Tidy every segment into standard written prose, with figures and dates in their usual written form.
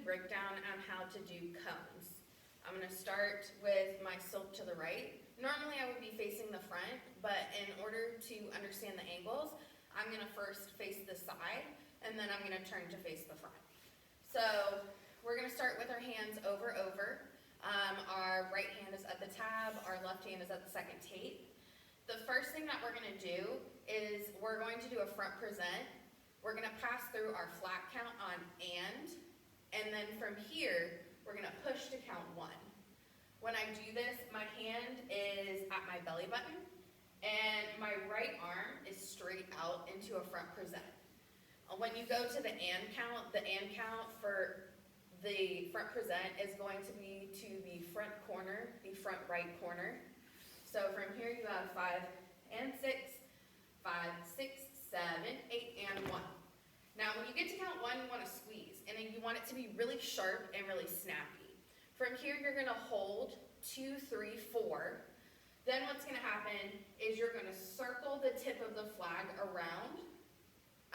breakdown on how to do cones. I'm going to start with my silk to the right. Normally I would be facing the front, but in order to understand the angles, I'm going to first face the side, and then I'm going to turn to face the front. So we're going to start with our hands over. Our right hand is at the tab, our left hand is at the second tape. The first thing that we're going to do is we're going to do a front present. We're going to pass through our flat count on and then from here, we're going to push to count 1. When I do this, my hand is at my belly button, and my right arm is straight out into a front present. When you go to the and count for the front present is going to be to the front corner, the front right corner. So from here you have 5 and 6, 5, 6, 7, 8, and 1. Now when you get to count 1, you want to squeeze, and then you want it to be really sharp and really snappy. From here you're going to hold 2, 3, 4. Then what's going to happen is you're going to circle the tip of the flag around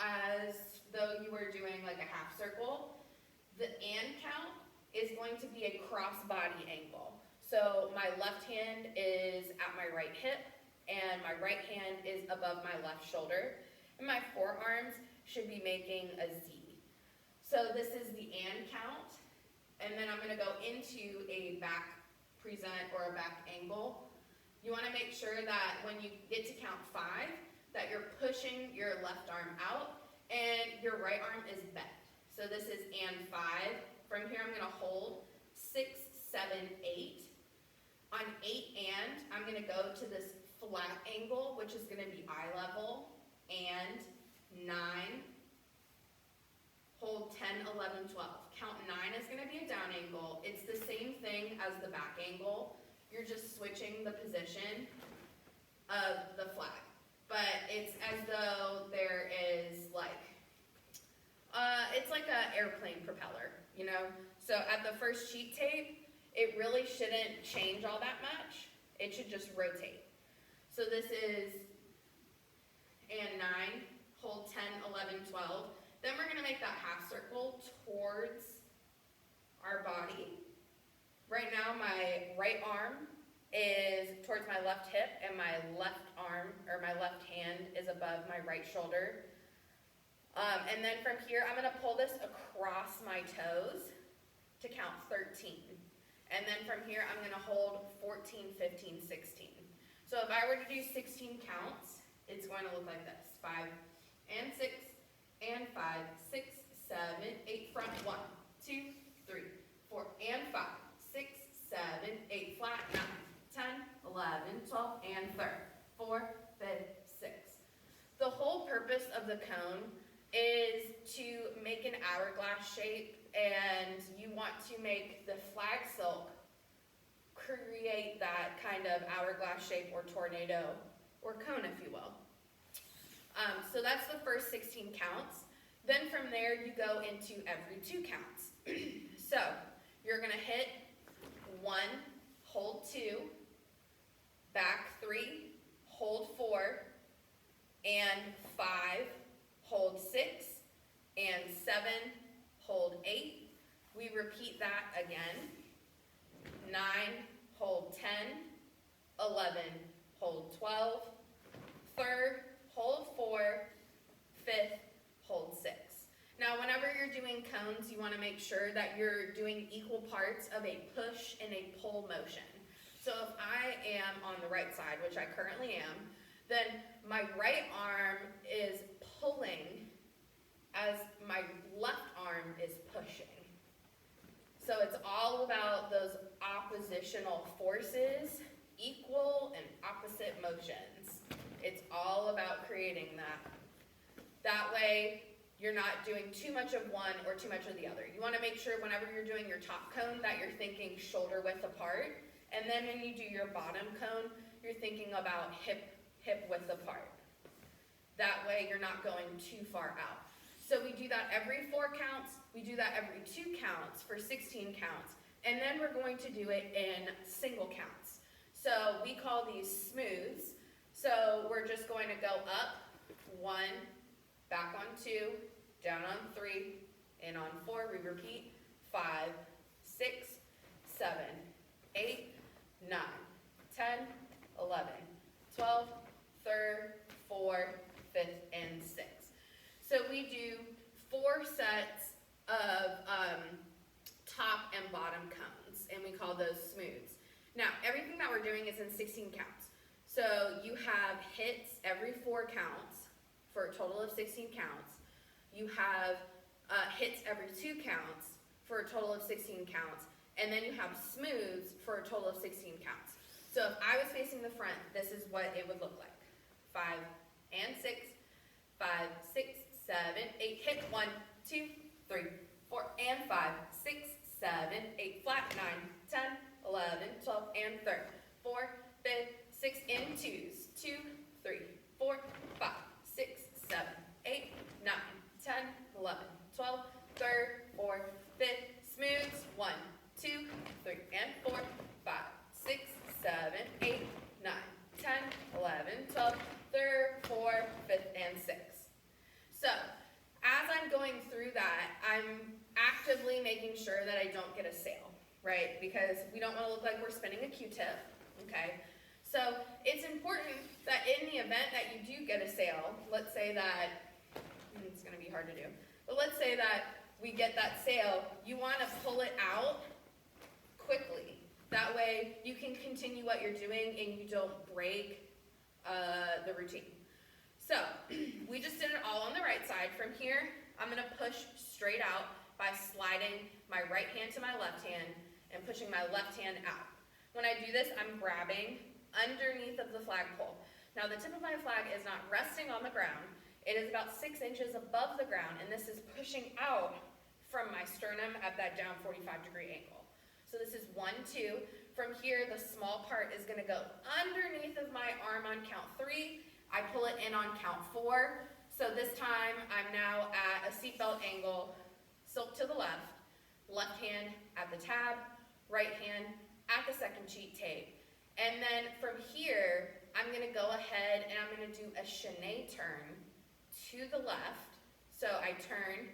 as though you were doing like a half circle. The and count is going to be a cross-body angle. So my left hand is at my right hip, and my right hand is above my left shoulder, and my forearms should be making a Z. So this is the and count, and then I'm going to go into a back present or a back angle. You want to make sure that when you get to count 5, that you're pushing your left arm out, and your right arm is bent. So this is and 5. From here I'm going to hold 6, 7, 8. On 8 and, I'm going to go to this flat angle, which is going to be eye level, and 9. Hold 10, 11, 12. Count 9 is going to be a down angle. It's the same thing as the back angle. You're just switching the position of the flag. But it's as though there is like, it's like an airplane propeller, you know? So at the first sheet tape, it really shouldn't change all that much. It should just rotate. So this is and 9, hold 10, 11, 12. Then we're going to make that half circle towards our body. Right now my right arm is towards my left hip, and my left arm, or my left hand, is above my right shoulder. And then from here, I'm going to pull this across my toes to count 13. And then from here, I'm going to hold 14, 15, 16. So if I were to do 16 counts, it's going to look like this. 5 and 6 and 5, 6, 7, 8, front, 1, 2, 3, 4, and 5, 6, 7, 8, flat, 9, 10, 11, 12, and third, 4, 5, 6. The whole purpose of the cone is to make an hourglass shape, and you want to make the flag silk create that kind of hourglass shape or tornado or cone, if you will. So that's the first 16 counts. Then from there you go into every 2 counts. So you're going to hit 1, hold 2, back 3, hold 4, and 5, hold 6, and 7, hold 8. We repeat that again. 9, hold 10, 11, hold 12, 3rd, hold 4, 5th, hold 6. Now whenever you're doing cones, you want to make sure that you're doing equal parts of a push and a pull motion. So if I am on the right side, which I currently am, then my right arm is pulling as my left arm is pushing. So it's all about those oppositional forces, equal and opposite motions. It's all about creating that. That way, you're not doing too much of one or too much of the other. You want to make sure whenever you're doing your top cone that you're thinking shoulder width apart. And then when you do your bottom cone, you're thinking about hip width apart. That way you're not going too far out. So we do that every 4 counts, we do that every 2 counts for 16 counts, and then we're going to do it in single counts. So we call these smooths. So we're just going to go up 1, back on 2, down on 3, in on 4, we repeat, 5, 6, 7, 8, 9, 10, 11, 12, 3rd, 4th, 5th, and 6th. So we do 4 sets of top and bottom cones, and we call those smooths. Now, everything that we're doing is in 16 counts. So you have hits every 4 counts for a total of 16 counts. You have hits every 2 counts for a total of 16 counts. And then you have smooths for a total of 16 counts. So if I was facing the front, this is what it would look like. 5 and 6, 5, 6, 7, 8, hit 1, 2, 3, 4, and 5, 6, 7, 8, flat, 9, 10, 11, 12, and 3rd, 4, 5, 6, and 2s, 2, 3, 4, 5, 6, 7, 8, 9, 10, 11, 12, 3rd, 4th, 5th, smooths, 1, 2, 3, and 4, 5, 6, 7, 8, 9, 10, 11, 12, 3rd, 4th, 5th, and 6th. So, as I'm going through that, I'm actively making sure that I don't get a sail, right? Because we don't want to look like we're spinning a Q-tip, okay? So, it's important that in the event that you do get a sail, let's say that, it's going to be hard to do, but let's say that we get that sail, you want to pull it out quickly. That way you can continue what you're doing and you don't break the routine. So we just did it all on the right side. From here, I'm going to push straight out by sliding my right hand to my left hand and pushing my left hand out. When I do this, I'm grabbing underneath of the flagpole. Now the tip of my flag is not resting on the ground. It is about 6 inches above the ground, and this is pushing out from my sternum at that down 45-degree angle. So this is 1, 2. From here, the small part is going to go underneath of my arm on count 3. I pull it in on count 4. So this time, I'm now at a seatbelt angle, silk to the left, left hand at the tab, right hand at the second cheat tape. And then from here, I'm going to go ahead and I'm going to do a chaîné turn to the left. So I turn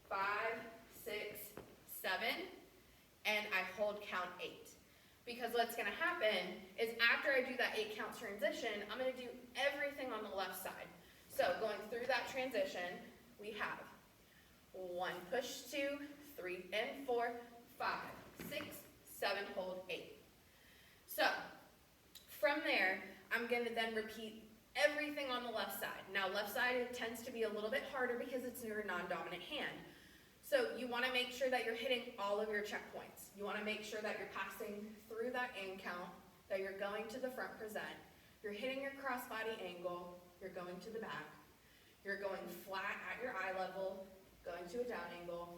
5, 6, 7, and I hold count 8. Because what's going to happen is after I do that 8 count transition, I'm going to do everything on the left side. So going through that transition, we have 1, push 2, 3 and 4, 5, 6, 7, hold 8. So from there, I'm going to then repeat everything on the left side. Now left side, it tends to be a little bit harder because it's your non-dominant hand. So you want to make sure that you're hitting all of your checkpoints. You want to make sure that you're passing through that in count, that you're going to the front present, you're hitting your crossbody angle, you're going to the back, you're going flat at your eye level, going to a down angle,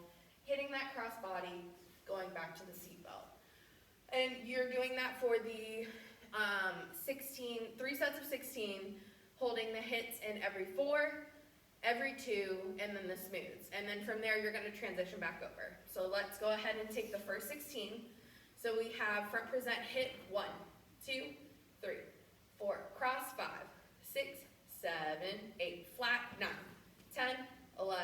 hitting that crossbody, going back to the seatbelt. And you're doing that for the 3 sets of 16, holding the hits in every 4, every 2, and then the smooths. And then from there, you're going to transition back over. So let's go ahead and take the first 16. So we have front present hit 1, 2, 3, 4, cross 5, 6, 7, 8, flat 9, 10, 11,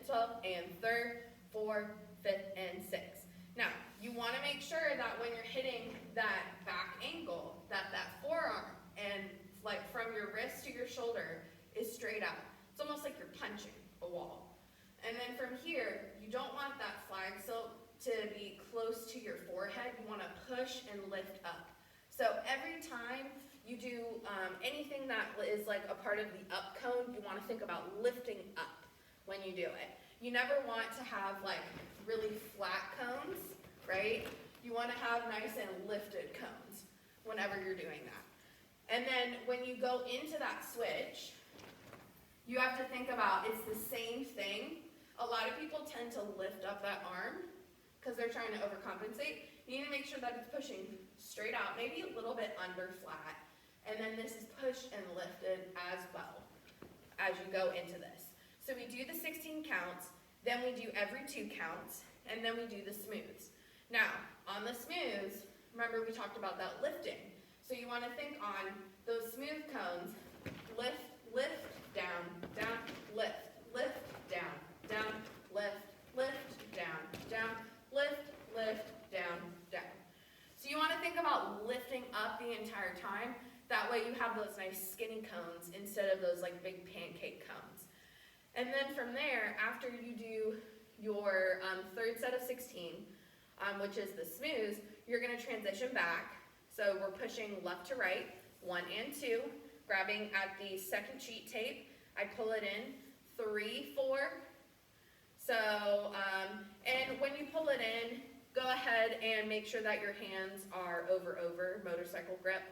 12, and 3rd, 4th, 5th, and 6th. Now, you want to make sure that when you're hitting that back angle, that forearm and like from your wrist to your shoulder is straight out. It's almost like you're punching a wall. And then from here, you don't want that flag silk to be close to your forehead. You want to push and lift up. So every time you do anything that is like a part of the up cone, you want to think about lifting up when you do it. You never want to have like really flat cones, right? You want to have nice and lifted cones whenever you're doing that. And then when you go into that switch, you have to think about it's the same thing. A lot of people tend to lift up that arm because they're trying to overcompensate. You need to make sure that it's pushing straight out, maybe a little bit under flat. And then this is pushed and lifted as well as you go into this. So we do the 16 counts, then we do every 2 counts, and then we do the smooths. Now, on the smooths, remember we talked about that lifting. So you want to think on those smooth cones, lift, lift, down, down, lift, lift, down, down, lift, lift, down, entire time. That way you have those nice skinny cones instead of those like big pancake cones. And then from there, after you do your third set of 16, which is the smooths, you're going to transition back. So we're pushing left to right, 1 and 2, grabbing at the second sheet tape. I pull it in, 3, 4. So, and when you pull it in, go ahead and make sure that your hands are over motorcycle grip.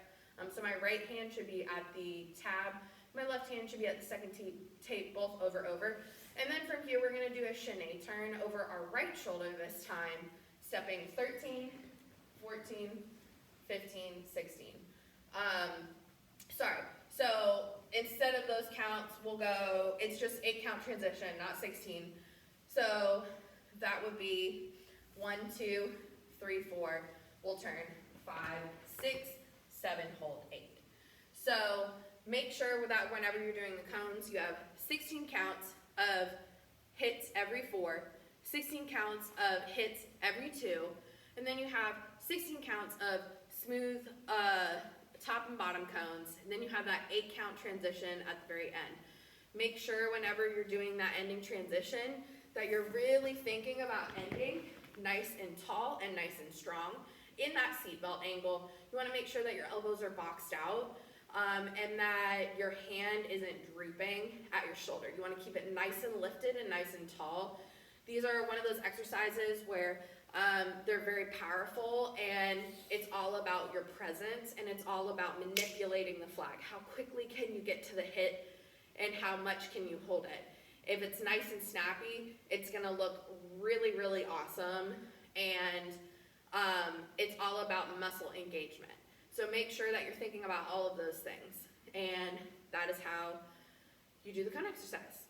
So my right hand should be at the tab, my left hand should be at the second tape, both over. And then from here, we're going to do a chaîné turn over our right shoulder this time, stepping 13, 14, 15, 16. So instead of those counts, we'll go, it's just 8 count transition, not 16. So that would be 1, 2, 3, 4. We'll turn 5, 6, 7, hold 8. So make sure that whenever you're doing the cones, you have 16 counts of hits every 4, 16 counts of hits every 2, and then you have 16 counts of smooth top and bottom cones, and then you have that 8 count transition at the very end. Make sure whenever you're doing that ending transition that you're really thinking about ending nice and tall and nice and strong. In that seatbelt angle, you want to make sure that your elbows are boxed out and that your hand isn't drooping at your shoulder. You want to keep it nice and lifted and nice and tall. These are one of those exercises where they're very powerful, and it's all about your presence, and it's all about manipulating the flag. How quickly can you get to the hit, and how much can you hold it? If it's nice and snappy, it's going to look really, really awesome, and it's all about muscle engagement. So make sure that you're thinking about all of those things, and that is how you do the cone exercise.